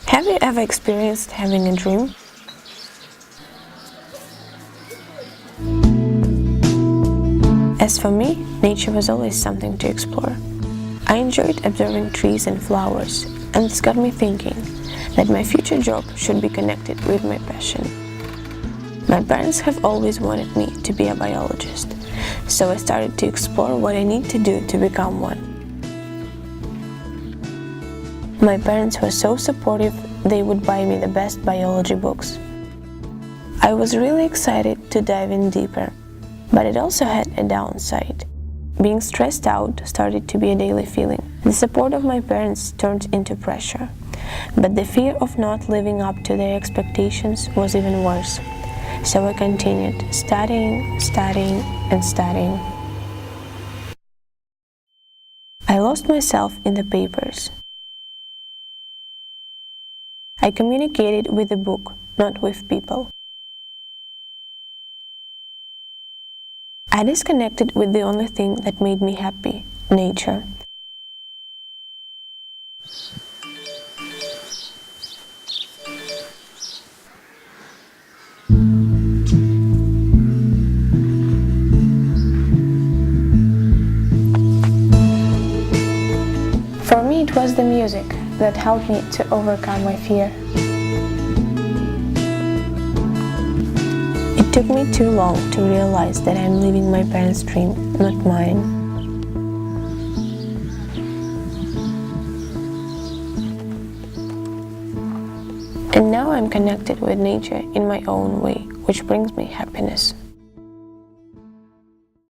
Have you ever experienced having a dream? As for me, nature was always something to explore. I enjoyed observing trees and flowers, and this got me thinking that my future job should be connected with my passion. My parents have always wanted me to be a biologist, so I started to explore what I need to do to become one. My parents were so supportive, they would buy me the best biology books. I was really excited to dive in deeper, but it also had a downside. Being stressed out started to be a daily feeling. The support of my parents turned into pressure, but the fear of not living up to their expectations was even worse. So I continued studying, and studying. I lost myself in the papers. I communicated with the book, not with people. I disconnected with the only thing that made me happy, nature. For me, it was the music that helped me to overcome my fear. It took me too long to realize that I'm living my parents' dream, not mine. And now I'm connected with nature in my own way, which brings me happiness.